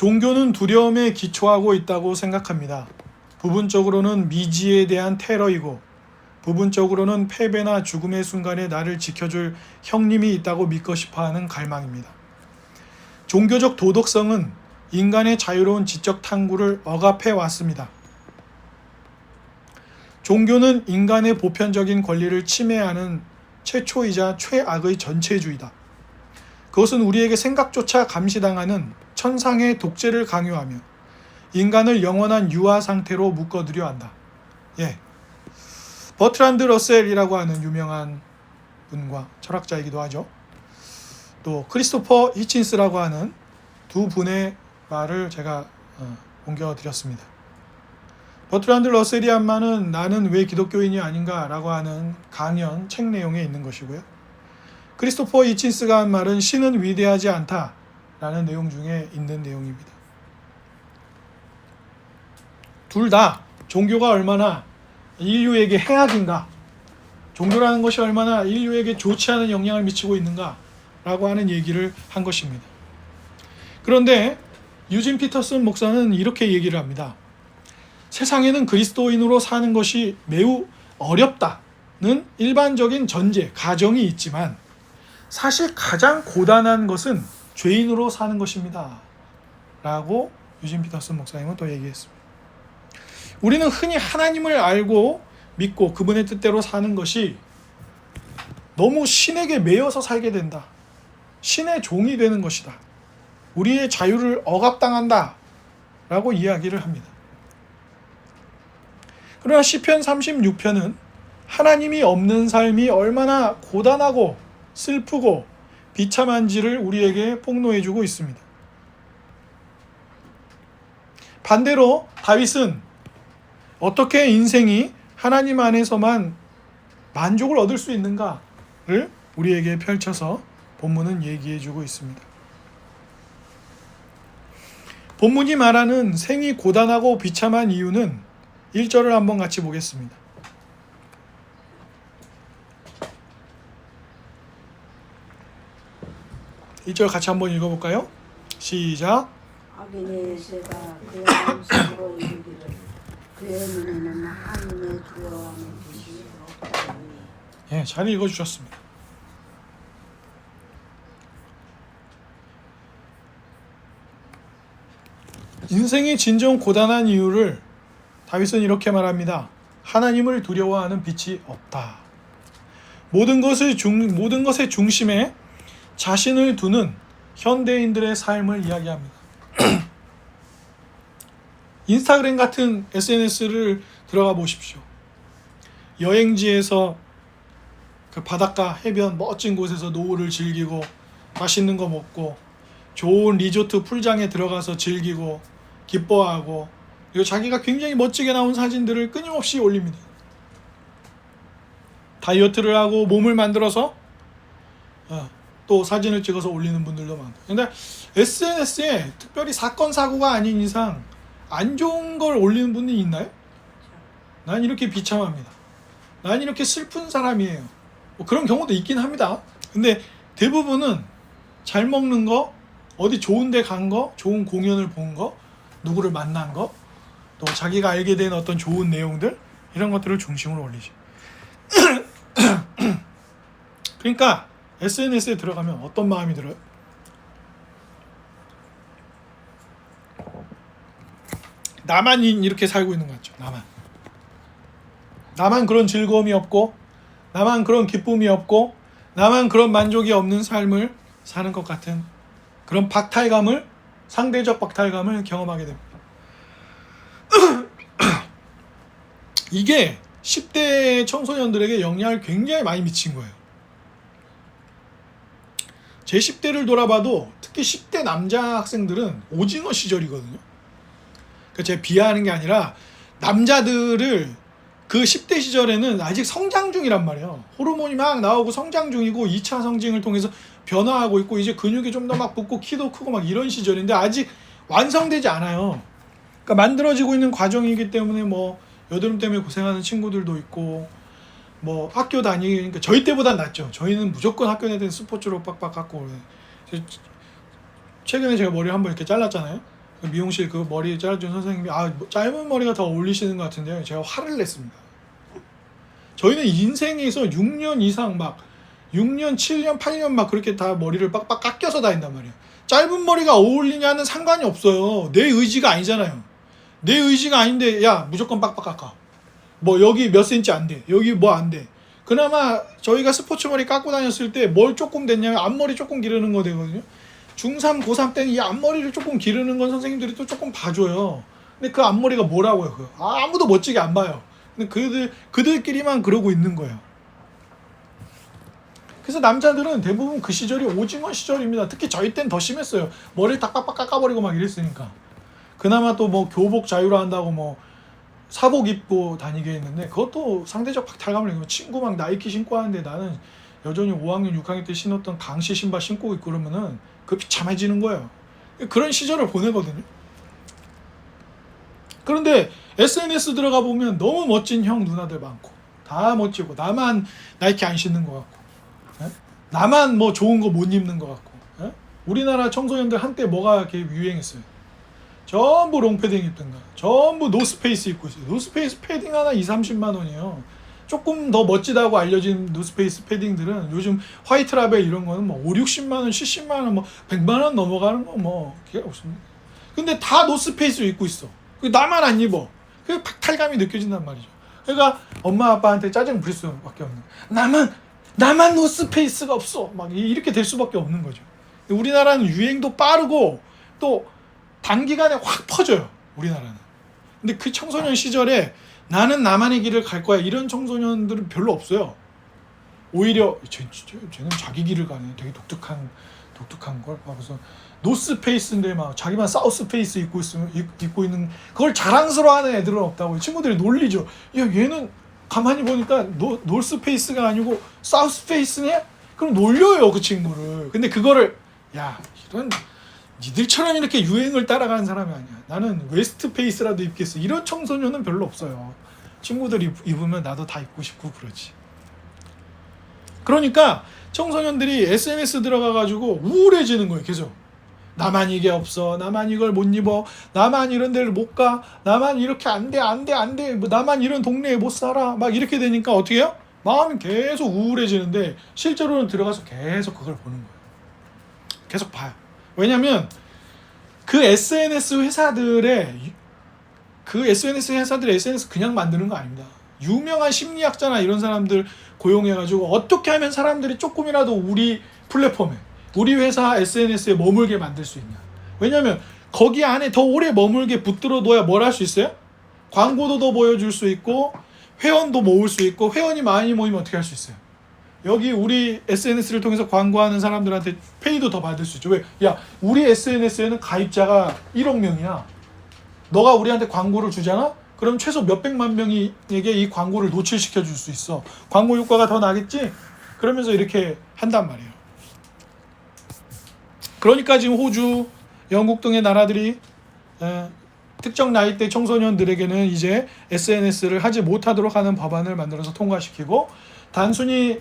종교는 두려움에 기초하고 있다고 생각합니다. 부분적으로는 미지에 대한 테러이고 부분적으로는 패배나 죽음의 순간에 나를 지켜줄 형님이 있다고 믿고 싶어하는 갈망입니다. 종교적 도덕성은 인간의 자유로운 지적 탐구를 억압해 왔습니다. 종교는 인간의 보편적인 권리를 침해하는 최초이자 최악의 전체주의다. 그것은 우리에게 생각조차 감시당하는 천상의 독재를 강요하며 인간을 영원한 유아 상태로 묶어두려 한다. 버트란드 러셀이라고 하는 유명한 분과 철학자이기도 하죠. 또 크리스토퍼 히친스라고 하는 두 분의 말을 제가 옮겨드렸습니다. 버트란드 러셀이 한 말은 나는 왜 기독교인이 아닌가라고 하는 강연 책 내용에 있는 것이고요. 크리스토퍼 히친스가 한 말은 신은 위대하지 않다라는 내용 중에 있는 내용입니다. 둘 다 종교가 얼마나 인류에게 해악인가, 종교라는 것이 얼마나 인류에게 좋지 않은 영향을 미치고 있는가라고 하는 얘기를 한 것입니다. 그런데 유진 피터슨 목사는 이렇게 얘기를 합니다. 세상에는 그리스도인으로 사는 것이 매우 어렵다는 일반적인 전제, 가정이 있지만 사실 가장 고단한 것은 죄인으로 사는 것입니다. 라고 유진 피터슨 목사님은 또 얘기했습니다. 우리는 흔히 하나님을 알고 믿고 그분의 뜻대로 사는 것이 너무 신에게 매여서 살게 된다. 신의 종이 되는 것이다. 우리의 자유를 억압당한다. 라고 이야기를 합니다. 그러나 시편 36편은 하나님이 없는 삶이 얼마나 고단하고 슬프고 비참한지를 우리에게 폭로해주고 있습니다. 반대로 다윗은 어떻게 인생이 하나님 안에서만 만족을 얻을 수 있는가를 우리에게 펼쳐서 본문은 얘기해주고 있습니다. 본문이 말하는 생이 고단하고 비참한 이유는 1절을 한번 같이 보겠습니다. 1절 같이 한번 읽어볼까요? 시작. 악인의 세가 그의 마음속으로 이르기를 그의 눈에는 하나님의 두려워하는 뜻이 없더니. 잘 읽어주셨습니다. 인생이 진정 고단한 이유를 다윗은 이렇게 말합니다. 하나님을 두려워하는 빛이 없다. 모든 것의 중심에 자신을 두는 현대인들의 삶을 이야기합니다. 인스타그램 같은 SNS를 들어가 보십시오. 여행지에서 그 바닷가, 해변, 멋진 곳에서 노을을 즐기고 맛있는 거 먹고 좋은 리조트 풀장에 들어가서 즐기고 기뻐하고 그리고 자기가 굉장히 멋지게 나온 사진들을 끊임없이 올립니다. 다이어트를 하고 몸을 만들어서 또 사진을 찍어서 올리는 분들도 많고. 근데 SNS에 특별히 사건 사고가 아닌 이상 안 좋은 걸 올리는 분이 있나요? 난 이렇게 비참합니다. 난 이렇게 슬픈 사람이에요. 뭐 그런 경우도 있긴 합니다. 근데 대부분은 잘 먹는 거, 어디 좋은 데 간 거, 좋은 공연을 본 거, 누구를 만난 거, 또 자기가 알게 된 어떤 좋은 내용들, 이런 것들을 중심으로 올리죠. 그러니까 SNS에 들어가면 어떤 마음이 들어요? 나만 이렇게 살고 있는 것 같죠. 나만 그런 즐거움이 없고, 나만 그런 기쁨이 없고, 나만 그런 만족이 없는 삶을 사는 것 같은 그런 박탈감을, 상대적 박탈감을 경험하게 됩니다. 이게 10대 청소년들에게 영향을 굉장히 많이 미친 거예요. 제 10대를 돌아봐도 특히 10대 남자 학생들은 오징어 시절이거든요. 그러니까 제가 비하하는 게 아니라 남자들을 그 10대 시절에는 아직 성장 중이란 말이에요. 호르몬이 막 나오고 성장 중이고 2차 성징을 통해서 변화하고 있고 이제 근육이 좀 더 막 붙고 키도 크고 막 이런 시절인데 아직 완성되지 않아요. 그러니까 만들어지고 있는 과정이기 때문에 뭐 여드름 때문에 고생하는 친구들도 있고 뭐 학교 다니니까 저희 때보단 낫죠. 저희는 무조건 학교 다닐 때 스포츠로 빡빡 갖고 최근에 제가 머리를 한번 이렇게 잘랐잖아요. 미용실 그 머리 잘라준 선생님이 짧은 머리가 더 어울리시는 것 같은데요. 제가 화를 냈습니다. 저희는 인생에서 6년 이상 막 6년, 7년, 8년 막 그렇게 다 머리를 빡빡 깎여서 다닌단 말이에요. 짧은 머리가 어울리냐는 상관이 없어요. 내 의지가 아니잖아요. 내 의지가 아닌데 야 무조건 빡빡 깎아. 뭐 여기 몇 센치 안 돼. 여기 뭐 안 돼. 그나마 저희가 스포츠 머리 깎고 다녔을 때 뭘 조금 됐냐면 앞머리 조금 기르는 거 되거든요. 중3, 고3 때는 이 앞머리를 조금 기르는 건 선생님들이 또 조금 봐줘요. 근데 그 앞머리가 뭐라고요? 아무도 멋지게 안 봐요. 근데 그들끼리만 그러고 있는 거예요. 그래서 남자들은 대부분 그 시절이 오징어 시절입니다. 특히 저희 땐 더 심했어요. 머리를 딱 빡빡 깎아버리고 막 이랬으니까. 그나마 또 뭐 교복 자유로 한다고 뭐 사복 입고 다니게 했는데 그것도 상대적 박탈감을 느끼고 친구 막 나이키 신고 하는데 나는 여전히 5학년, 6학년 때 신었던 강시 신발 신고 있고 그러면은 그 비참해지는 거예요. 그런 시절을 보내거든요. 그런데 SNS 들어가 보면 너무 멋진 형 누나들 많고 다 멋지고 나만 나이키 안 신는 것 같고 나만 뭐 좋은 거 못 입는 것 같고 우리나라 청소년들 한때 뭐가 이렇게 유행했어요. 전부 롱패딩 입던가 전부 노스페이스 입고 있어요. 노스페이스 패딩 하나 2-30만 원이에요. 조금 더 멋지다고 알려진 노스페이스 패딩들은 요즘 화이트 라벨 이런 거는 뭐 5-60만 원, 70만 원, 뭐 100만 원 넘어가는 거 뭐 기회가 없습니다. 근데 다 노스페이스 입고 있어. 나만 안 입어. 그 박탈감이 느껴진단 말이죠. 그러니까 엄마 아빠한테 짜증 부릴 수밖에 없는 거야. 나만 노스페이스가 없어. 막 이렇게 될 수밖에 없는 거죠. 우리나라는 유행도 빠르고 또 단기간에 확 퍼져요. 우리나라는. 근데 그 청소년 시절에 나는 나만의 길을 갈 거야. 이런 청소년들은 별로 없어요. 오히려 쟤는 자기 길을 가네. 되게 독특한 걸. 그래서 노스페이스인데 막 자기만 사우스페이스 입고 있는 그걸 자랑스러워하는 애들은 없다고 친구들이 놀리죠. 야 얘는 가만히 보니까 노스페이스가 아니고 사우스페이스네? 그럼 놀려요 그 친구를. 근데 그거를 야 이런 니들처럼 이렇게 유행을 따라가는 사람이 아니야. 나는 웨스트페이스라도 입겠어. 이런 청소년은 별로 없어요. 친구들이 입으면 나도 다 입고 싶고 그러지. 그러니까 청소년들이 SNS 들어가가지고 우울해지는 거예요. 계속. 나만 이게 없어. 나만 이걸 못 입어. 나만 이런 데를 못 가. 나만 이렇게 안 돼. 뭐 나만 이런 동네에 못 살아. 막 이렇게 되니까 어떻게 해요? 마음이 계속 우울해지는데 실제로는 들어가서 계속 그걸 보는 거예요. 계속 봐요. 왜냐면 그 SNS 회사들의 SNS 그냥 만드는 거 아닙니다. 유명한 심리학자나 이런 사람들 고용해가지고 어떻게 하면 사람들이 조금이라도 우리 플랫폼에 우리 회사 SNS에 머물게 만들 수 있냐. 왜냐면 거기 안에 더 오래 머물게 붙들어 둬야 뭘 할 수 있어요? 광고도 더 보여줄 수 있고 회원도 모을 수 있고 회원이 많이 모이면 어떻게 할 수 있어요? 여기 우리 SNS를 통해서 광고하는 사람들한테 페이도 더 받을 수 있죠. 왜? 야 우리 SNS에는 가입자가 1억 명이야. 너가 우리한테 광고를 주잖아? 그럼 최소 몇백만 명에게 이 광고를 노출시켜 줄 수 있어. 광고 효과가 더 나겠지? 그러면서 이렇게 한단 말이에요. 그러니까 지금 호주, 영국 등의 나라들이 특정 나이대 청소년들에게는 이제 SNS를 하지 못하도록 하는 법안을 만들어서 통과시키고 단순히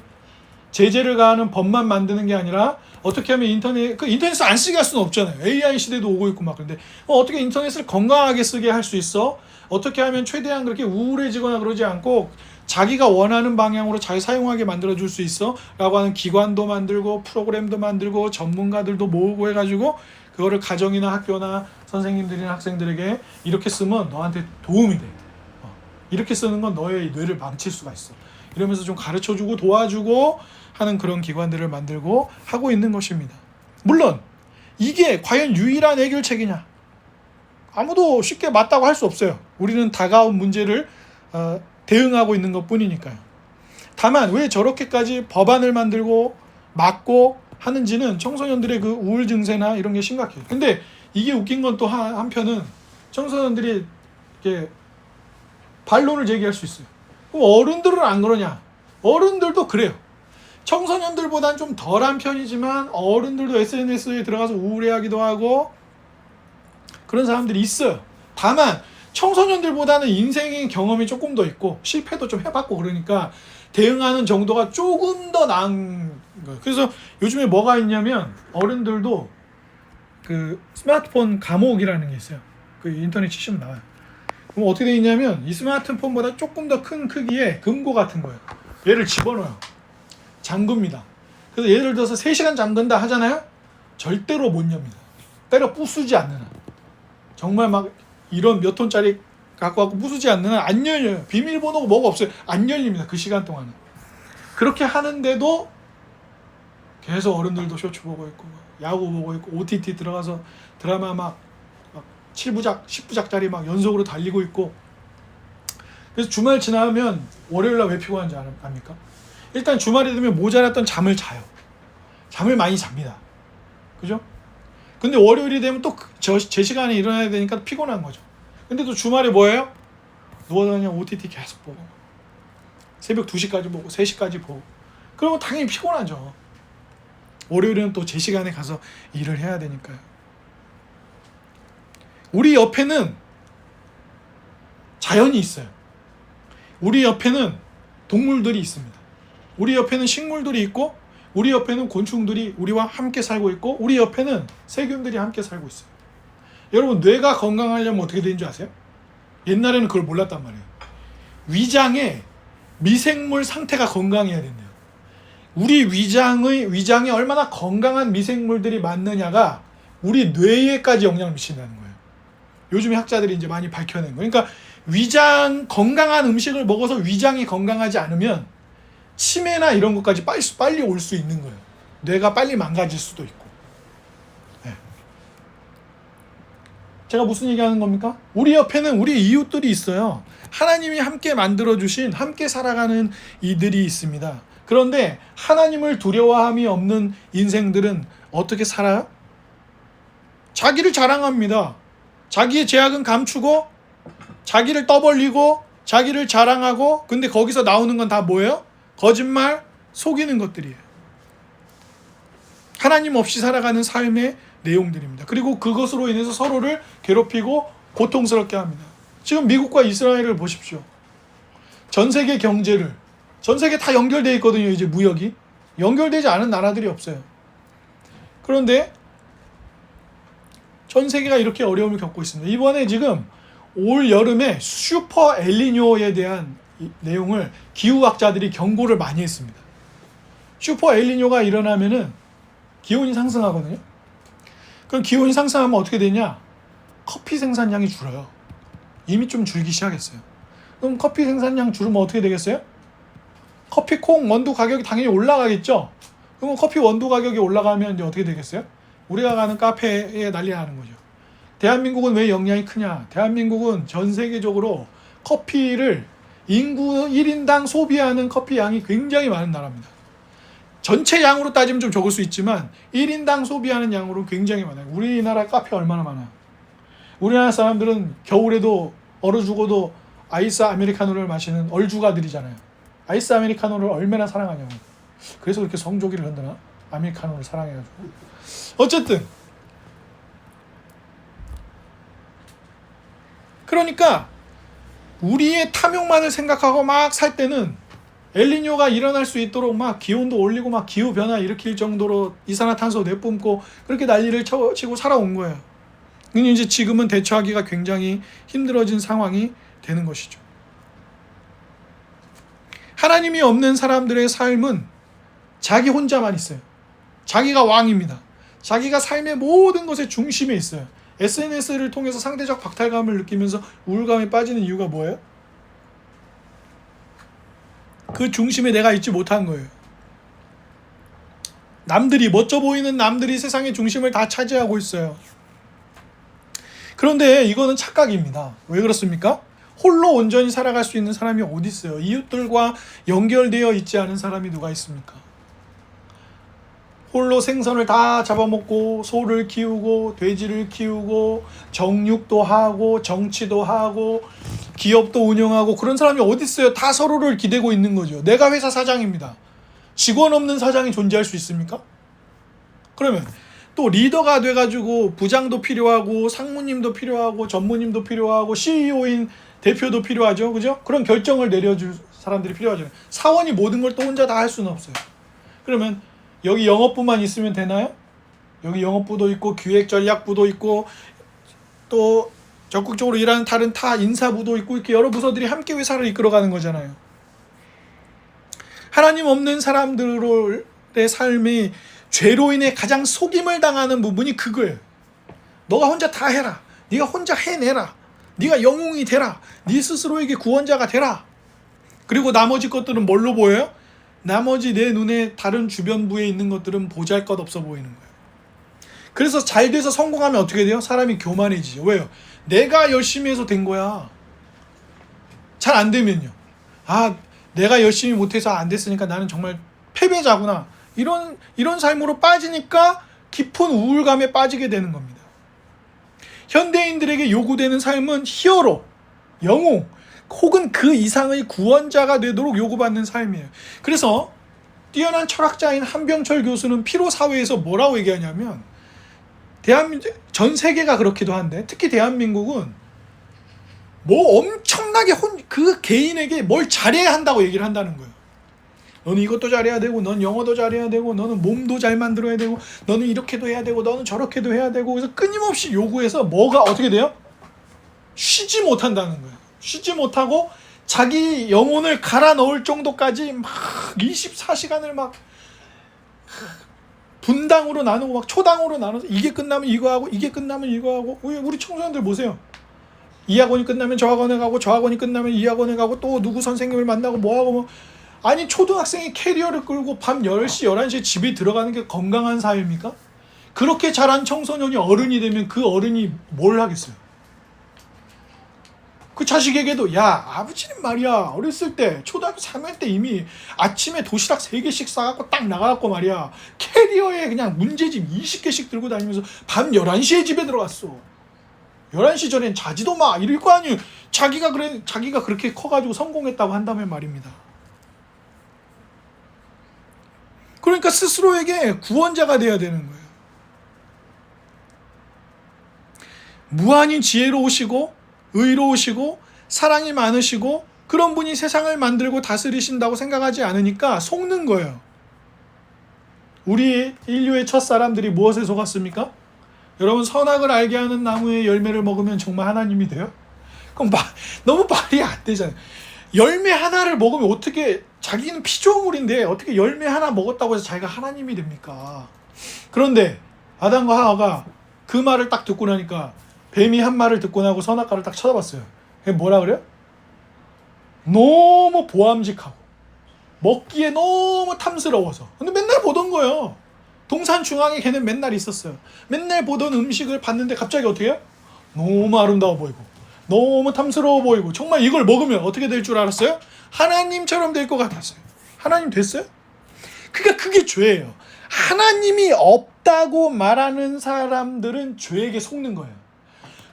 제재를 가하는 법만 만드는 게 아니라 어떻게 하면 인터넷을 안 쓰게 할 수는 없잖아요. AI 시대도 오고 있고 막 그런데 어떻게 인터넷을 건강하게 쓰게 할 수 있어? 어떻게 하면 최대한 그렇게 우울해지거나 그러지 않고 자기가 원하는 방향으로 잘 사용하게 만들어줄 수 있어? 라고 하는 기관도 만들고 프로그램도 만들고 전문가들도 모으고 해가지고 그거를 가정이나 학교나 선생님들이나 학생들에게 이렇게 쓰면 너한테 도움이 돼. 이렇게 쓰는 건 너의 뇌를 망칠 수가 있어. 이러면서 좀 가르쳐주고 도와주고 하는 그런 기관들을 만들고 하고 있는 것입니다. 물론 이게 과연 유일한 해결책이냐? 아무도 쉽게 맞다고 할 수 없어요. 우리는 다가온 문제를 대응하고 있는 것뿐이니까요. 다만 왜 저렇게까지 법안을 만들고 막고 하는지는 청소년들의 그 우울 증세나 이런 게 심각해요. 근데 이게 웃긴 건 또 한편은 청소년들이 이렇게 반론을 제기할 수 있어요. 그럼 어른들은 안 그러냐? 어른들도 그래요. 청소년들보단 좀 덜한 편이지만 어른들도 SNS에 들어가서 우울해하기도 하고 그런 사람들이 있어요. 다만 청소년들보다는 인생의 경험이 조금 더 있고 실패도 좀 해봤고 그러니까 대응하는 정도가 조금 더 나은 거예요. 그래서 요즘에 뭐가 있냐면 어른들도 그 스마트폰 감옥이라는 게 있어요. 그 인터넷 치시면 나와요. 그럼 어떻게 돼 있냐면 이 스마트폰보다 조금 더 큰 크기의 금고 같은 거예요. 얘를 집어넣어요. 잠급니다. 그래서 예를 들어서 3시간 잠근다 하잖아요. 절대로 못 엽니다. 때려 부수지 않는 한. 정말 막 이런 몇 톤짜리 갖고 와서 부수지 않는 한 안 열려요. 비밀번호가 뭐가 없어요. 안 열립니다. 그 시간 동안은. 그렇게 하는데도 계속 어른들도 쇼츠 보고 있고 야구 보고 있고 OTT 들어가서 드라마 막 7부작, 10부작짜리 막 연속으로 달리고 있고. 그래서 주말 지나면 월요일날 왜 피곤한지 압니까? 일단 주말이 되면 모자랐던 잠을 자요. 잠을 많이 잡니다. 그죠? 근데 월요일이 되면 또 제 시간에 일어나야 되니까 피곤한 거죠. 근데 또 주말에 뭐예요? 누워서 그냥 OTT 계속 보고 새벽 2시까지 보고 3시까지 보고 그러면 당연히 피곤하죠. 월요일은 또 제 시간에 가서 일을 해야 되니까요. 우리 옆에는 자연이 있어요. 우리 옆에는 동물들이 있습니다. 우리 옆에는 식물들이 있고 우리 옆에는 곤충들이 우리와 함께 살고 있고 우리 옆에는 세균들이 함께 살고 있어요. 여러분 뇌가 건강하려면 어떻게 되는 줄 아세요? 옛날에는 그걸 몰랐단 말이에요. 위장의 미생물 상태가 건강해야 된대요. 우리 위장에 얼마나 건강한 미생물들이 많느냐가 우리 뇌에까지 영향을 미친다는 거예요. 요즘에 학자들이 이제 많이 밝혀낸 거예요. 그러니까 건강한 음식을 먹어서 위장이 건강하지 않으면 치매나 이런 것까지 빨리 올 수 있는 거예요. 뇌가 빨리 망가질 수도 있고. 네. 제가 무슨 얘기하는 겁니까? 우리 옆에는 우리 이웃들이 있어요. 하나님이 함께 만들어주신 함께 살아가는 이들이 있습니다. 그런데 하나님을 두려워함이 없는 인생들은 어떻게 살아요? 자기를 자랑합니다. 자기의 죄악은 감추고 자기를 떠벌리고 자기를 자랑하고 근데 거기서 나오는 건 다 뭐예요? 거짓말, 속이는 것들이에요. 하나님 없이 살아가는 삶의 내용들입니다. 그리고 그것으로 인해서 서로를 괴롭히고 고통스럽게 합니다. 지금 미국과 이스라엘을 보십시오. 전 세계 경제를 전 세계 다 연결되어 있거든요. 이제 무역이 연결되지 않은 나라들이 없어요. 그런데 전 세계가 이렇게 어려움을 겪고 있습니다. 이번에 지금 올 여름에 슈퍼 엘니뇨에 대한 내용을 기후학자들이 경고를 많이 했습니다. 슈퍼 엘니뇨가 일어나면은 기온이 상승하거든요. 그럼 기온이 상승하면 어떻게 되냐? 커피 생산량이 줄어요. 이미 좀 줄기 시작했어요. 그럼 커피 생산량 줄으면 어떻게 되겠어요? 커피 콩 원두 가격이 당연히 올라가겠죠. 그럼 커피 원두 가격이 올라가면 이제 어떻게 되겠어요? 우리가 가는 카페에 난리 나는 거죠. 대한민국은 왜 영향이 크냐? 대한민국은 전 세계적으로 커피를 인구 1인당 소비하는 커피 양이 굉장히 많은 나라입니다. 전체 양으로 따지면 좀 적을 수 있지만 1인당 소비하는 양으로 굉장히 많아요. 우리나라 카페 얼마나 많아요? 우리나라 사람들은 겨울에도 얼어 죽어도 아이스 아메리카노를 마시는 얼죽아들이잖아요. 아이스 아메리카노를 얼마나 사랑하냐고. 그래서 그렇게 성조기를 흔드나? 아메리카노를 사랑해가지고. 어쨌든 그러니까 우리의 탐욕만을 생각하고 막 살 때는 엘니뇨가 일어날 수 있도록 막 기온도 올리고 막 기후변화 일으킬 정도로 이산화탄소 내뿜고 그렇게 난리를 치고 살아온 거예요. 근데 이제 지금은 대처하기가 굉장히 힘들어진 상황이 되는 것이죠. 하나님이 없는 사람들의 삶은 자기 혼자만 있어요. 자기가 왕입니다. 자기가 삶의 모든 것의 중심에 있어요. SNS를 통해서 상대적 박탈감을 느끼면서 우울감에 빠지는 이유가 뭐예요? 그 중심에 내가 있지 못한 거예요. 남들이 멋져 보이는 남들이 세상의 중심을 다 차지하고 있어요. 그런데 이거는 착각입니다. 왜 그렇습니까? 홀로 온전히 살아갈 수 있는 사람이 어디 있어요? 이웃들과 연결되어 있지 않은 사람이 누가 있습니까? 홀로 생선을 다 잡아먹고 소를 키우고 돼지를 키우고 정육도 하고 정치도 하고 기업도 운영하고 그런 사람이 어디 있어요? 다 서로를 기대고 있는 거죠. 내가 회사 사장입니다. 직원 없는 사장이 존재할 수 있습니까? 그러면 또 리더가 돼가지고 부장도 필요하고 상무님도 필요하고 전무님도 필요하고 CEO인 대표도 필요하죠. 그죠? 그런 결정을 내려줄 사람들이 필요하죠. 사원이 모든 걸 또 혼자 다 할 수는 없어요. 그러면 여기 영업부만 있으면 되나요? 여기 영업부도 있고 기획전략부도 있고 또 적극적으로 일하는 다른 타 인사부도 있고 이렇게 여러 부서들이 함께 회사를 이끌어가는 거잖아요. 하나님 없는 사람들의 삶이 죄로 인해 가장 속임을 당하는 부분이 그거예요. 너가 혼자 다 해라. 네가 혼자 해내라. 네가 영웅이 되라. 네 스스로에게 구원자가 되라. 그리고 나머지 것들은 뭘로 보여요? 나머지 내 눈에 다른 주변부에 있는 것들은 보잘것없어 보이는 거예요. 그래서 잘 돼서 성공하면 어떻게 돼요? 사람이 교만해지죠. 왜요? 내가 열심히 해서 된 거야. 잘 안 되면요. 아, 내가 열심히 못해서 안 됐으니까 나는 정말 패배자구나. 이런 삶으로 빠지니까 깊은 우울감에 빠지게 되는 겁니다. 현대인들에게 요구되는 삶은 히어로, 영웅, 혹은 그 이상의 구원자가 되도록 요구받는 삶이에요. 그래서 뛰어난 철학자인 한병철 교수는 피로사회에서 뭐라고 얘기하냐면 전 세계가 그렇기도 한데 특히 대한민국은 뭐 엄청나게 그 개인에게 뭘 잘해야 한다고 얘기를 한다는 거예요. 너는 이것도 잘해야 되고 넌 영어도 잘해야 되고 너는 몸도 잘 만들어야 되고 너는 이렇게도 해야 되고 너는 저렇게도 해야 되고 그래서 끊임없이 요구해서 뭐가 어떻게 돼요? 쉬지 못한다는 거예요. 쉬지 못하고 자기 영혼을 갈아 넣을 정도까지 막 24시간을 막 분당으로 나누고 막 초당으로 나눠서 이게 끝나면 이거 하고 이게 끝나면 이거 하고 우리 청소년들 보세요. 이 학원이 끝나면 저 학원에 가고 저 학원이 끝나면 이 학원에 가고 또 누구 선생님을 만나고 뭐하고 뭐 아니 초등학생이 캐리어를 끌고 밤 10시 11시에 집에 들어가는 게 건강한 사회입니까? 그렇게 자란 청소년이 어른이 되면 그 어른이 뭘 하겠어요? 그 자식에게도 야 아버지는 말이야 어렸을 때 초등학교 3학년 때 이미 아침에 도시락 3개씩 싸갖고 딱 나가갖고 말이야 캐리어에 그냥 문제집 20개씩 들고 다니면서 밤 11시에 집에 들어갔어. 11시 전엔 자지도 마 이럴 거 아니에요. 자기가 그렇게 커가지고 성공했다고 한다면 말입니다. 그러니까 스스로에게 구원자가 돼야 되는 거예요. 무한히 지혜로우시고 의로우시고 사랑이 많으시고 그런 분이 세상을 만들고 다스리신다고 생각하지 않으니까 속는 거예요. 우리 인류의 첫 사람들이 무엇에 속았습니까? 여러분 선악을 알게 하는 나무의 열매를 먹으면 정말 하나님이 돼요? 그럼 너무 말이 안 되잖아요. 열매 하나를 먹으면 어떻게 자기는 피조물인데 어떻게 열매 하나 먹었다고 해서 자기가 하나님이 됩니까? 그런데 아담과 하와가 그 말을 딱 듣고 나니까 뱀이 한 말을 듣고 나고 선악과를 딱 쳐다봤어요. 그게 뭐라 그래요? 너무 보암직하고 먹기에 너무 탐스러워서. 근데 맨날 보던 거예요. 동산 중앙에 걔는 맨날 있었어요. 맨날 보던 음식을 봤는데 갑자기 어떻게 해요? 너무 아름다워 보이고 너무 탐스러워 보이고 정말 이걸 먹으면 어떻게 될 줄 알았어요? 하나님처럼 될 것 같았어요. 하나님 됐어요? 그러니까 그게 죄예요. 하나님이 없다고 말하는 사람들은 죄에게 속는 거예요.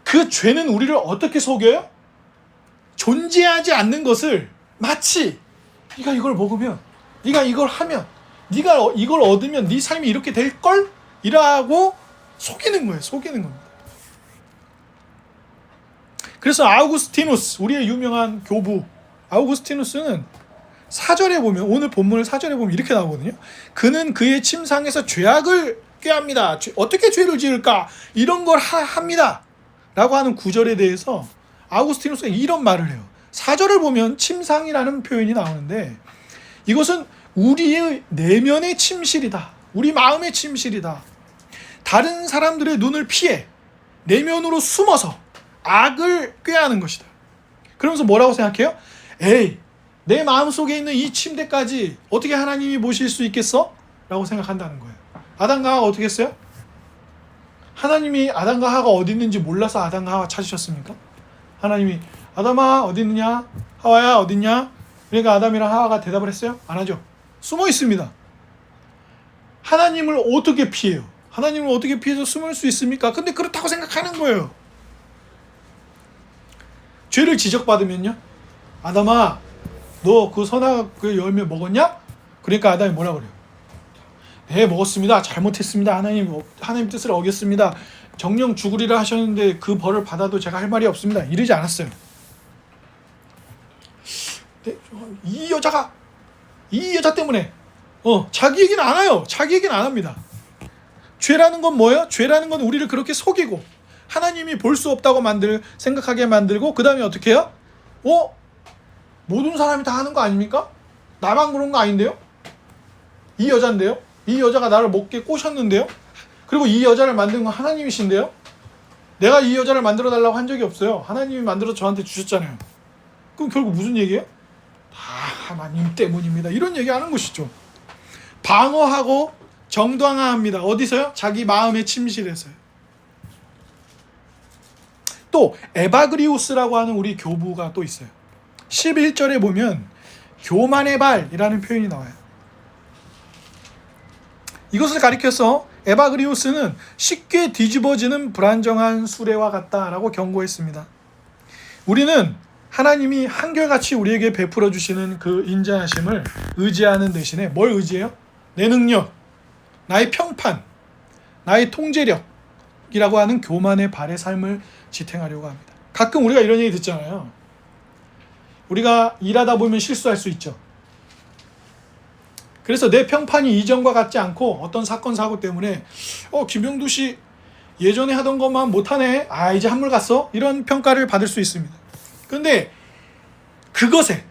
그 죄는 우리를 어떻게 속여요? 존재하지 않는 것을 마치 네가 이걸 먹으면 네가 이걸 하면 네가 이걸 얻으면 네 삶이 이렇게 될걸? 이라고 속이는 거예요. 속이는 겁니다. 그래서 아우구스티누스 우리의 유명한 교부 아우구스티누스는 사절에 보면 오늘 본문을 사절에 보면 이렇게 나오거든요. 그는 그의 침상에서 죄악을 꾀합니다. 어떻게 죄를 지을까? 이런 걸 합니다. 라고 하는 구절에 대해서 아우구스티누스가 이런 말을 해요. 사절을 보면 침상이라는 표현이 나오는데 이것은 우리의 내면의 침실이다. 우리 마음의 침실이다. 다른 사람들의 눈을 피해 내면으로 숨어서 악을 꾀하는 것이다. 그러면서 뭐라고 생각해요? 에이, 내 마음속에 있는 이 침대까지 어떻게 하나님이 보실 수 있겠어? 라고 생각한다는 거예요. 아담과 하와가 어떻게 했어요? 하나님이 아담과 하와가 어디 있는지 몰라서 아담과 하와 찾으셨습니까? 하나님이 아담아 어디 있느냐? 하와야 어디 있냐? 그러니까 아담이랑 하와가 대답을 했어요? 안 하죠. 숨어 있습니다. 하나님을 어떻게 피해요? 하나님을 어떻게 피해서 숨을 수 있습니까? 근데 그렇다고 생각하는 거예요. 죄를 지적받으면요. 아담아 너 그 선악 그 열매 먹었냐? 그러니까 아담이 뭐라 그래요? 네 먹었습니다. 잘못했습니다. 하나님 뜻을 어겼습니다. 정령 죽으리라 하셨는데 그 벌을 받아도 제가 할 말이 없습니다. 이러지 않았어요. 이 여자 때문에 자기 얘기는 안 해요. 자기 얘기는 안 합니다. 죄라는 건 뭐예요? 죄라는 건 우리를 그렇게 속이고 하나님이 볼 수 없다고 생각하게 만들고 그 다음에 어떻게 해요? 모든 사람이 다 하는 거 아닙니까? 나만 그런 거 아닌데요? 이 여잔데요? 이 여자가 나를 목에 꼬셨는데요? 그리고 이 여자를 만든 건 하나님이신데요? 내가 이 여자를 만들어 달라고 한 적이 없어요. 하나님이 만들어서 저한테 주셨잖아요. 그럼 결국 무슨 얘기예요? 다 하나님 때문입니다. 이런 얘기 하는 것이죠. 방어하고 정당화합니다. 어디서요? 자기 마음의 침실에서요. 또 에바그리우스라고 하는 우리 교부가 또 있어요. 11절에 보면 교만의 발이라는 표현이 나와요. 이것을 가리켜서 에바그리우스는 쉽게 뒤집어지는 불안정한 수레와 같다라고 경고했습니다. 우리는 하나님이 한결같이 우리에게 베풀어 주시는 그 인자하심을 의지하는 대신에 뭘 의지해요? 내 능력, 나의 평판, 나의 통제력이라고 하는 교만의 발의 삶을 지탱하려고 합니다. 가끔 우리가 이런 얘기 듣잖아요. 우리가 일하다 보면 실수할 수 있죠. 그래서 내 평판이 이전과 같지 않고 어떤 사건 사고 때문에 김영두 씨 예전에 하던 것만 못하네. 이제 한물 갔어. 이런 평가를 받을 수 있습니다. 그런데 그것에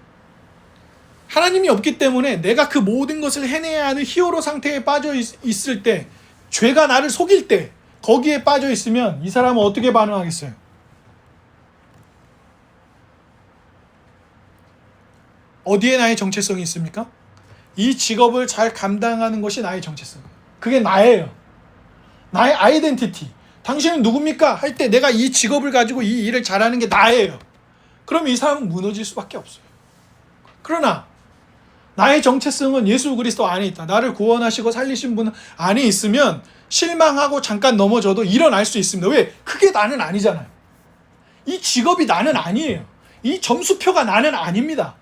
하나님이 없기 때문에 내가 그 모든 것을 해내야 하는 히어로 상태에 빠져 있을 때, 죄가 나를 속일 때 거기에 빠져 있으면 이 사람은 어떻게 반응하겠어요? 어디에 나의 정체성이 있습니까? 이 직업을 잘 감당하는 것이 나의 정체성이에요. 그게 나예요. 나의 아이덴티티. 당신은 누굽니까? 할 때 내가 이 직업을 가지고 이 일을 잘하는 게 나예요. 그럼 이 사람은 무너질 수밖에 없어요. 그러나 나의 정체성은 예수 그리스도 안에 있다. 나를 구원하시고 살리신 분 안에 있으면 실망하고 잠깐 넘어져도 일어날 수 있습니다. 왜? 그게 나는 아니잖아요. 이 직업이 나는 아니에요. 이 점수표가 나는 아닙니다.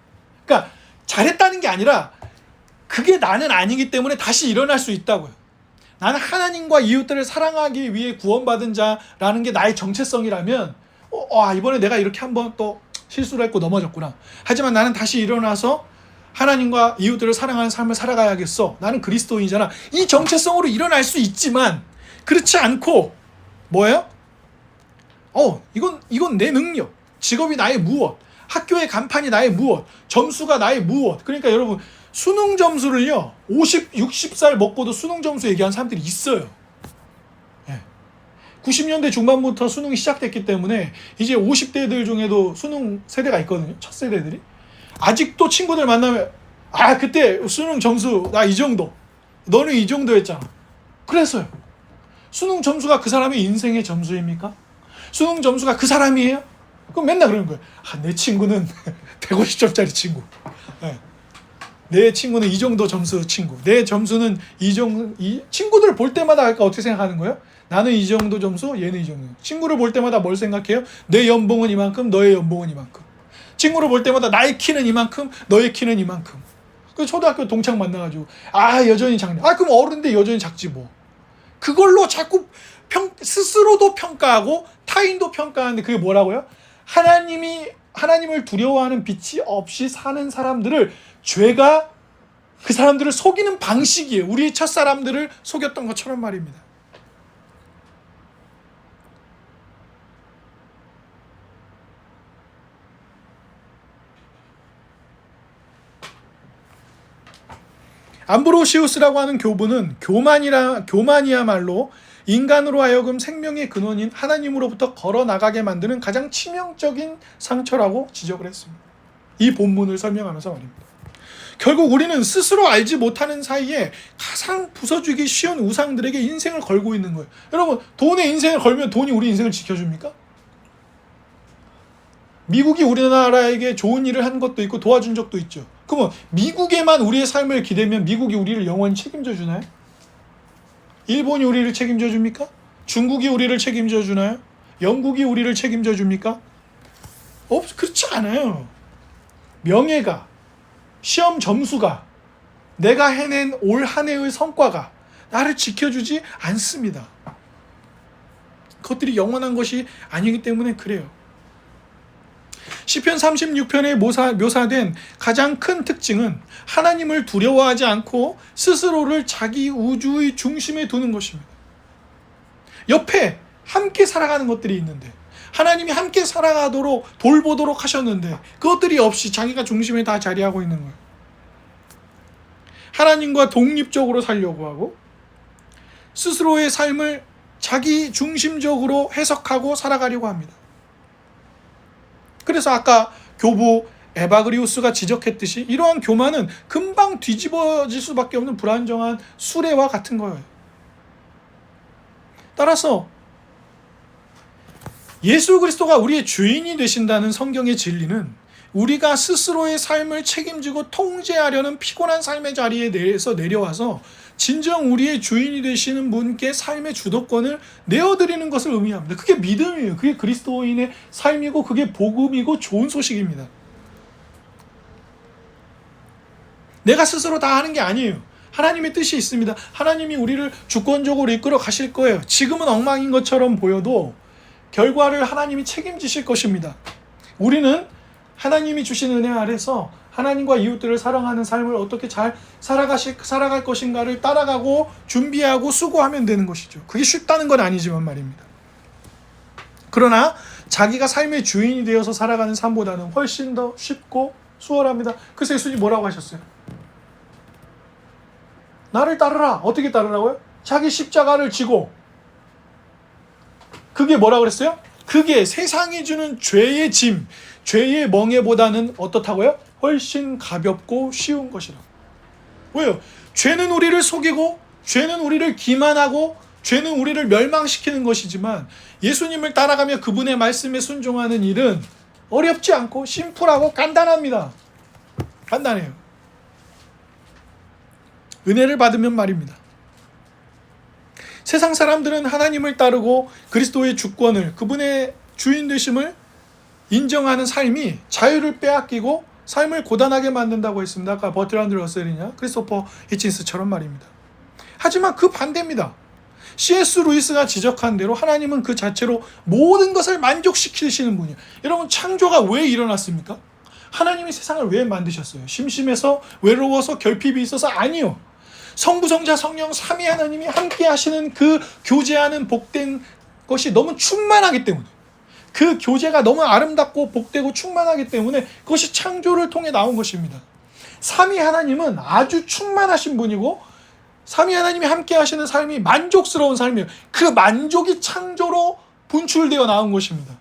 그러니까 잘했다는 게 아니라 그게 나는 아니기 때문에 다시 일어날 수 있다고요. 나는 하나님과 이웃들을 사랑하기 위해 구원받은 자라는 게 나의 정체성이라면 이번에 내가 이렇게 한번 또 실수를 했고 넘어졌구나. 하지만 나는 다시 일어나서 하나님과 이웃들을 사랑하는 삶을 살아가야겠어. 나는 그리스도인이잖아. 이 정체성으로 일어날 수 있지만 그렇지 않고 뭐예요? 이건 내 능력. 직업이 나의 무엇. 학교의 간판이 나의 무엇. 점수가 나의 무엇. 그러니까 여러분 수능 점수를요 60살 먹고도 수능 점수 얘기하는 사람들이 있어요. 90년대 중반부터 수능이 시작됐기 때문에 이제 50대들 중에도 수능 세대가 있거든요. 첫 세대들이. 아직도 친구들 만나면 그때 수능 점수 나 이 정도. 너는 이 정도였잖아. 그래서요. 수능 점수가 그 사람의 인생의 점수입니까? 수능 점수가 그 사람이에요? 그럼 맨날 그러는 거예요. 내 친구는 150점짜리 친구. 내 친구는 이 정도 점수 친구. 내 점수는 이 친구들 볼 때마다 어떻게 생각하는 거예요? 나는 이 정도 점수, 얘는 이 정도. 친구를 볼 때마다 뭘 생각해요? 내 연봉은 이만큼, 너의 연봉은 이만큼. 친구를 볼 때마다 나의 키는 이만큼, 너의 키는 이만큼. 그 초등학교 동창 만나가지고 여전히 작네. 그럼 어른인데 여전히 작지 뭐. 그걸로 자꾸 스스로도 평가하고 타인도 평가하는데 그게 뭐라고요? 하나님을 두려워하는 빛이 없이 사는 사람들을 죄가 그 사람들을 속이는 방식이에요. 우리의 첫사람들을 속였던 것처럼 말입니다. 암브로시우스라고 하는 교부는 교만이야말로 인간으로 하여금 생명의 근원인 하나님으로부터 걸어나가게 만드는 가장 치명적인 상처라고 지적을 했습니다. 이 본문을 설명하면서 말입니다. 결국 우리는 스스로 알지 못하는 사이에 가장 부서지기 쉬운 우상들에게 인생을 걸고 있는 거예요. 여러분, 돈에 인생을 걸면 돈이 우리 인생을 지켜줍니까? 미국이 우리나라에게 좋은 일을 한 것도 있고 도와준 적도 있죠. 그러면 미국에만 우리의 삶을 기대면 미국이 우리를 영원히 책임져 주나요? 일본이 우리를 책임져 줍니까? 중국이 우리를 책임져 주나요? 영국이 우리를 책임져 줍니까? 그렇지 않아요. 명예가, 시험 점수가, 내가 해낸 올 한 해의 성과가 나를 지켜주지 않습니다. 그것들이 영원한 것이 아니기 때문에 그래요. 시편 36편에 묘사된 가장 큰 특징은 하나님을 두려워하지 않고 스스로를 자기 우주의 중심에 두는 것입니다. 옆에 함께 살아가는 것들이 있는데, 하나님이 함께 살아가도록 돌보도록 하셨는데 그것들이 없이 자기가 중심에 다 자리하고 있는 거예요. 하나님과 독립적으로 살려고 하고 스스로의 삶을 자기 중심적으로 해석하고 살아가려고 합니다. 그래서 아까 교부 에바그리우스가 지적했듯이 이러한 교만은 금방 뒤집어질 수밖에 없는 불안정한 수레와 같은 거예요. 따라서 예수 그리스도가 우리의 주인이 되신다는 성경의 진리는 우리가 스스로의 삶을 책임지고 통제하려는 피곤한 삶의 자리에 대해서 내려와서 진정 우리의 주인이 되시는 분께 삶의 주도권을 내어드리는 것을 의미합니다. 그게 믿음이에요. 그게 그리스도인의 삶이고 그게 복음이고 좋은 소식입니다. 내가 스스로 다 하는 게 아니에요. 하나님의 뜻이 있습니다. 하나님이 우리를 주권적으로 이끌어 가실 거예요. 지금은 엉망인 것처럼 보여도 결과를 하나님이 책임지실 것입니다. 우리는 하나님이 주신 은혜 아래서 하나님과 이웃들을 사랑하는 삶을 어떻게 잘 살아갈 것인가를 따라가고 준비하고 수고하면 되는 것이죠. 그게 쉽다는 건 아니지만 말입니다. 그러나 자기가 삶의 주인이 되어서 살아가는 삶보다는 훨씬 더 쉽고 수월합니다. 그래서 예수님이 뭐라고 하셨어요? 나를 따르라. 어떻게 따르라고요? 자기 십자가를 지고. 그게 뭐라고 그랬어요? 그게 세상이 주는 죄의 짐, 죄의 멍에보다는 어떻다고요? 훨씬 가볍고 쉬운 것이라. 왜요? 죄는 우리를 속이고 죄는 우리를 기만하고 죄는 우리를 멸망시키는 것이지만 예수님을 따라가며 그분의 말씀에 순종하는 일은 어렵지 않고 심플하고 간단합니다. 간단해요. 은혜를 받으면 말입니다. 세상 사람들은 하나님을 따르고 그리스도의 주권을, 그분의 주인 되심을 인정하는 삶이 자유를 빼앗기고 삶을 고단하게 만든다고 했습니다. 아까 버트란드 러셀이냐 크리스토퍼 히친스처럼 말입니다. 하지만 그 반대입니다. C.S. 루이스가 지적한 대로 하나님은 그 자체로 모든 것을 만족시키시는 분이에요. 여러분, 창조가 왜 일어났습니까? 하나님이 세상을 왜 만드셨어요? 심심해서, 외로워서, 결핍이 있어서? 아니요. 성부, 성자, 성령 삼위 하나님이 함께 하시는 그 교제하는 복된 것이 너무 충만하기 때문에, 그 교제가 너무 아름답고 복되고 충만하기 때문에 그것이 창조를 통해 나온 것입니다. 삼위 하나님은 아주 충만하신 분이고 삼위 하나님이 함께 하시는 삶이 만족스러운 삶이에요. 그 만족이 창조로 분출되어 나온 것입니다.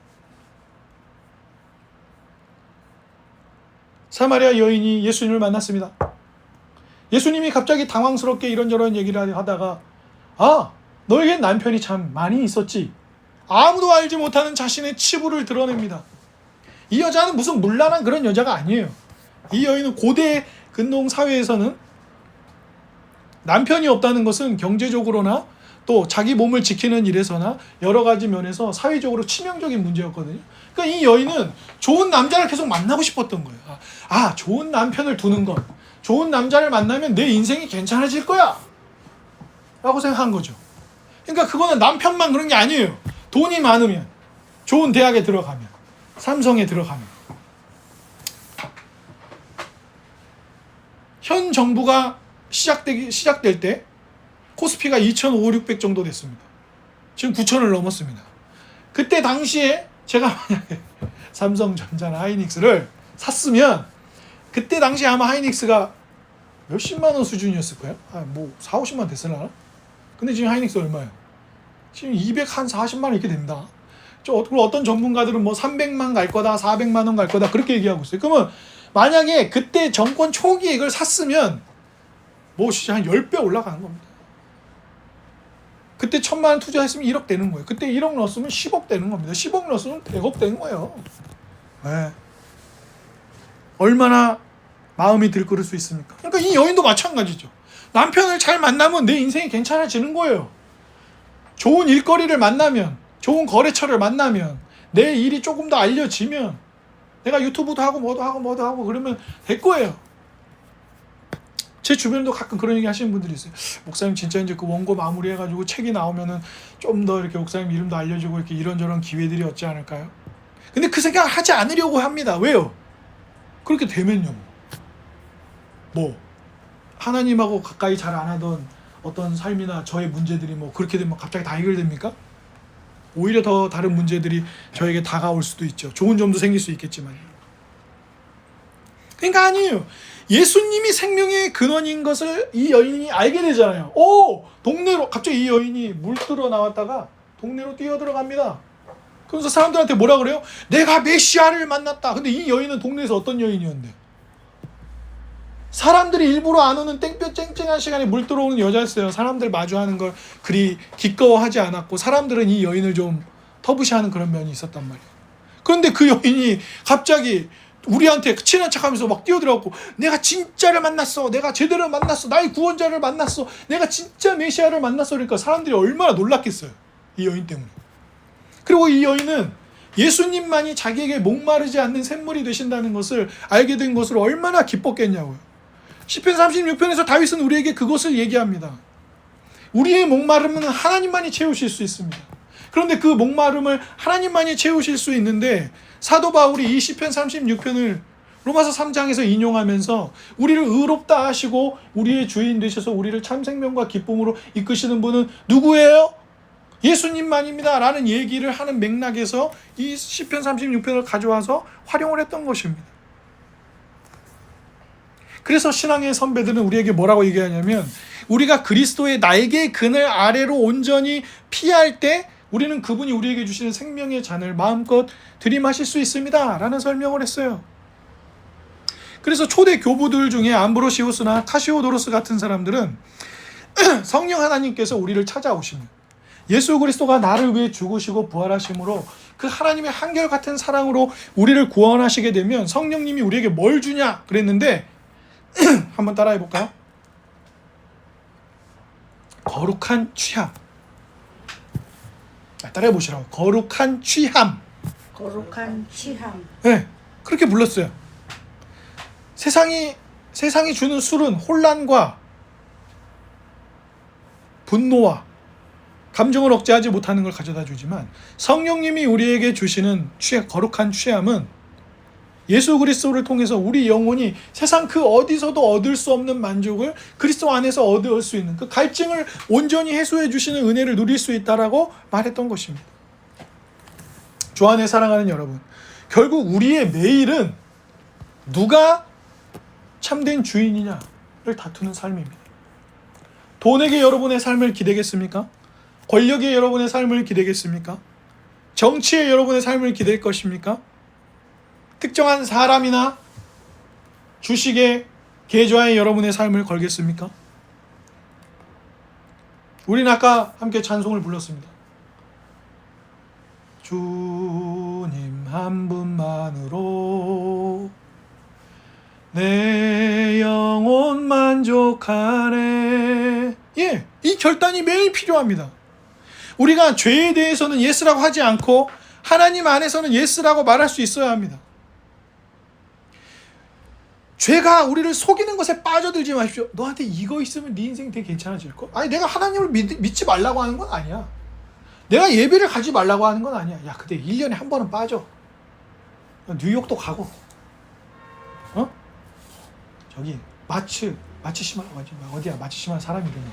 사마리아 여인이 예수님을 만났습니다. 예수님이 갑자기 당황스럽게 이런저런 얘기를 하다가, 너에겐 남편이 참 많이 있었지. 아무도 알지 못하는 자신의 치부를 드러냅니다. 이 여자는 무슨 문란한 그런 여자가 아니에요. 이 여인은 고대 근동 사회에서는 남편이 없다는 것은 경제적으로나 또 자기 몸을 지키는 일에서나 여러 가지 면에서 사회적으로 치명적인 문제였거든요. 그러니까 이 여인은 좋은 남자를 계속 만나고 싶었던 거예요. 좋은 남편을 두는 것, 좋은 남자를 만나면 내 인생이 괜찮아질 거야 라고 생각한 거죠. 그러니까 그거는 남편만 그런 게 아니에요. 돈이 많으면, 좋은 대학에 들어가면, 삼성에 들어가면. 현 정부가 시작될 때 코스피가 2,500, 600 정도 됐습니다. 지금 9,000을 넘었습니다. 그때 당시에 제가 만약에 삼성전자나 하이닉스를 샀으면 그때 당시에 아마 하이닉스가 몇십만 원 수준이었을 거예요. 4, 50만 됐을라나? 근데 지금 하이닉스 얼마예요? 지금 240만 원 이렇게 됩니다. 어떤 전문가들은 300만 갈 거다, 400만 원 갈 거다 그렇게 얘기하고 있어요. 그러면 만약에 그때 정권 초기에 이걸 샀으면 진짜 한 10배 올라가는 겁니다. 그때 1,000만 원 투자했으면 1억 되는 거예요. 그때 1억 넣었으면 10억 되는 겁니다. 10억 넣었으면 100억 되는 거예요. 네. 얼마나 마음이 들끓을 수 있습니까? 그러니까 이 여인도 마찬가지죠. 남편을 잘 만나면 내 인생이 괜찮아지는 거예요. 좋은 일거리를 만나면, 좋은 거래처를 만나면, 내 일이 조금 더 알려지면 내가 유튜브도 하고 뭐도 하고 그러면 될 거예요. 제 주변에도 가끔 그런 얘기 하시는 분들이 있어요. 목사님 진짜 이제 그 원고 마무리해가지고 책이 나오면은 좀 더 이렇게 목사님 이름도 알려주고 이렇게 이런저런 기회들이 없지 않을까요? 근데 그 생각 하지 않으려고 합니다. 왜요? 그렇게 되면요. 하나님하고 가까이 잘 안 하던 어떤 삶이나 저의 문제들이 그렇게 되면 갑자기 다 해결됩니까? 오히려 더 다른 문제들이 저에게 다가올 수도 있죠. 좋은 점도 생길 수 있겠지만. 그러니까 아니에요. 예수님이 생명의 근원인 것을 이 여인이 알게 되잖아요. 동네로 갑자기 이 여인이 물들어 나왔다가 동네로 뛰어들어갑니다. 그래서 사람들한테 뭐라 그래요? 내가 메시아를 만났다. 근데 이 여인은 동네에서 어떤 여인이었는데? 사람들이 일부러 안 오는 땡볕 쨍쨍한 시간에 물 들어오는 여자였어요. 사람들 마주하는 걸 그리 기꺼워하지 않았고 사람들은 이 여인을 좀 터부시하는 그런 면이 있었단 말이에요. 그런데 그 여인이 갑자기 우리한테 친한 척하면서 막 뛰어들어갖고 내가 진짜를 만났어. 내가 제대로 만났어. 나의 구원자를 만났어. 내가 진짜 메시아를 만났어. 그러니까 사람들이 얼마나 놀랐겠어요. 이 여인 때문에. 그리고 이 여인은 예수님만이 자기에게 목마르지 않는 샘물이 되신다는 것을 알게 된 것으로 얼마나 기뻤겠냐고요. 시편 36편에서 다윗은 우리에게 그것을 얘기합니다. 우리의 목마름은 하나님만이 채우실 수 있습니다. 그런데 그 목마름을 하나님만이 채우실 수 있는데 사도 바울이 이 시편 36편을 로마서 3장에서 인용하면서 우리를 의롭다 하시고 우리의 주인 되셔서 우리를 참 생명과 기쁨으로 이끄시는 분은 누구예요? 예수님만입니다 라는 얘기를 하는 맥락에서 이 시편 36편을 가져와서 활용을 했던 것입니다. 그래서 신앙의 선배들은 우리에게 뭐라고 얘기하냐면 우리가 그리스도의 날개 그늘 아래로 온전히 피할 때 우리는 그분이 우리에게 주시는 생명의 잔을 마음껏 들이마실 수 있습니다 라는 설명을 했어요. 그래서 초대 교부들 중에 암브로시우스나 카시오도로스 같은 사람들은 성령 하나님께서 우리를 찾아오시면 예수 그리스도가 나를 위해 죽으시고 부활하심으로 그 하나님의 한결같은 사랑으로 우리를 구원하시게 되면 성령님이 우리에게 뭘 주냐 그랬는데 한번 따라해 볼까요? 거룩한 취함. 따라해 보시라고. 거룩한 취함. 거룩한 취함. 네, 그렇게 불렀어요. 세상이 주는 술은 혼란과 분노와 감정을 억제하지 못하는 걸 가져다 주지만 성령님이 우리에게 주시는 거룩한 취함은 예수 그리스도를 통해서 우리 영혼이 세상 그 어디서도 얻을 수 없는 만족을 그리스도 안에서 얻을 수 있는 그 갈증을 온전히 해소해 주시는 은혜를 누릴 수 있다라고 말했던 것입니다. 주 안에 사랑하는 여러분, 결국 우리의 매일은 누가 참된 주인이냐를 다투는 삶입니다. 돈에게 여러분의 삶을 기대겠습니까? 권력에 여러분의 삶을 기대겠습니까? 정치에 여러분의 삶을 기댈 것입니까? 특정한 사람이나 주식의 계좌에 여러분의 삶을 걸겠습니까? 우리는 아까 함께 찬송을 불렀습니다. 주님 한 분만으로 내 영혼 만족하네. 이 결단이 매일 필요합니다. 우리가 죄에 대해서는 예스라고 하지 않고 하나님 안에서는 예스라고 말할 수 있어야 합니다. 죄가 우리를 속이는 것에 빠져들지 마십시오. 너한테 이거 있으면 네 인생 되게 괜찮아질걸? 아니 내가 하나님을 믿지 말라고 하는 건 아니야. 내가 예배를 가지 말라고 하는 건 아니야. 야 근데 1년에 한 번은 빠져. 뉴욕도 가고 저기 마츠시마 어디야? 마츠시마 사람 이름이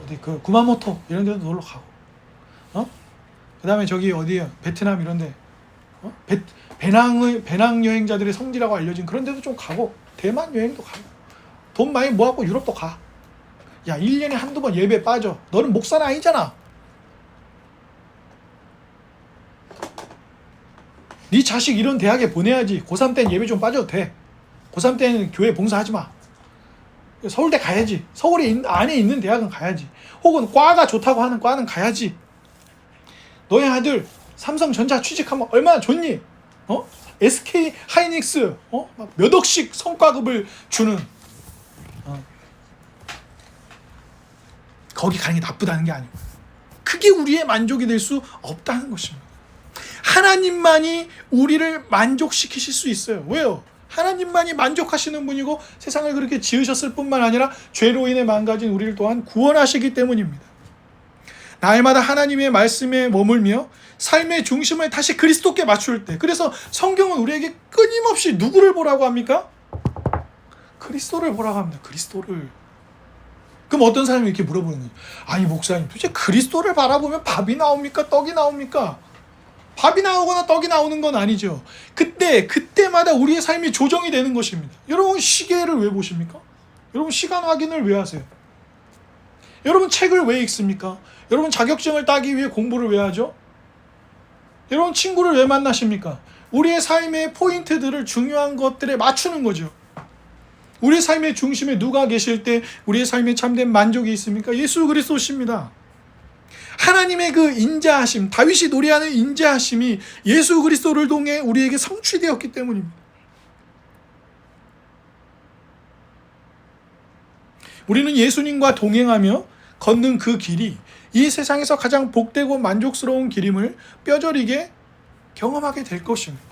어디 그 구마모토 이런 데도 놀러 가고 그 다음에 저기 어디야? 베트남 이런 데 배낭 여행자들의 성지라고 알려진 그런 데도 좀 가고 대만 여행도 가고 돈 많이 모아갖고 유럽도 가. 야 1년에 한두 번 예배 빠져. 너는 목사는 아니잖아. 네 자식 이런 대학에 보내야지. 고3 때는 예배 좀 빠져도 돼. 고3 때는 교회 봉사하지 마. 서울대 가야지. 서울에 안에 있는 대학은 가야지. 혹은 과가 좋다고 하는 과는 가야지. 너희 아들 삼성전자 취직하면 얼마나 좋니? SK 하이닉스 막 몇 억씩 성과급을 주는 거기 가는 게 나쁘다는 게 아니고 그게 우리의 만족이 될 수 없다는 것입니다. 하나님만이 우리를 만족시키실 수 있어요. 왜요? 하나님만이 만족하시는 분이고 세상을 그렇게 지으셨을 뿐만 아니라 죄로 인해 망가진 우리를 또한 구원하시기 때문입니다. 날마다 하나님의 말씀에 머물며 삶의 중심을 다시 그리스도께 맞출 때, 그래서 성경은 우리에게 끊임없이 누구를 보라고 합니까? 그리스도를 보라고 합니다. 그리스도를. 그럼 어떤 사람이 이렇게 물어보는 거죠. 아니 목사님, 도대체 그리스도를 바라보면 밥이 나옵니까? 떡이 나옵니까? 밥이 나오거나 떡이 나오는 건 아니죠. 그때마다 우리의 삶이 조정이 되는 것입니다. 여러분 시계를 왜 보십니까? 여러분 시간 확인을 왜 하세요? 여러분 책을 왜 읽습니까? 여러분 자격증을 따기 위해 공부를 왜 하죠? 여러분 친구를 왜 만나십니까? 우리의 삶의 포인트들을 중요한 것들에 맞추는 거죠. 우리의 삶의 중심에 누가 계실 때 우리의 삶에 참된 만족이 있습니까? 예수 그리스도십니다. 하나님의 그 인자하심, 다윗이 노래하는 인자하심이 예수 그리스도를 통해 우리에게 성취되었기 때문입니다. 우리는 예수님과 동행하며 걷는 그 길이 이 세상에서 가장 복되고 만족스러운 길임을 뼈저리게 경험하게 될 것입니다.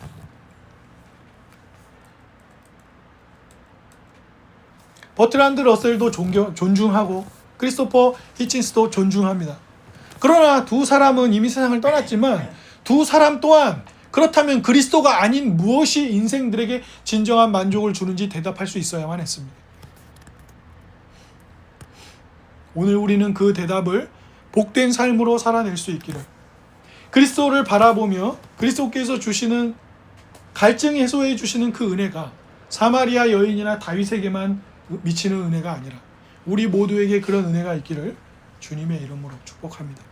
버트란드 러셀도 존중하고 크리스토퍼 히친스도 존중합니다. 그러나 두 사람은 이미 세상을 떠났지만 두 사람 또한 그렇다면 그리스도가 아닌 무엇이 인생들에게 진정한 만족을 주는지 대답할 수 있어야만 했습니다. 오늘 우리는 그 대답을 복된 삶으로 살아낼 수 있기를, 그리스도를 바라보며 그리스도께서 주시는 갈증 해소해 주시는 그 은혜가 사마리아 여인이나 다윗에게만 미치는 은혜가 아니라 우리 모두에게 그런 은혜가 있기를 주님의 이름으로 축복합니다.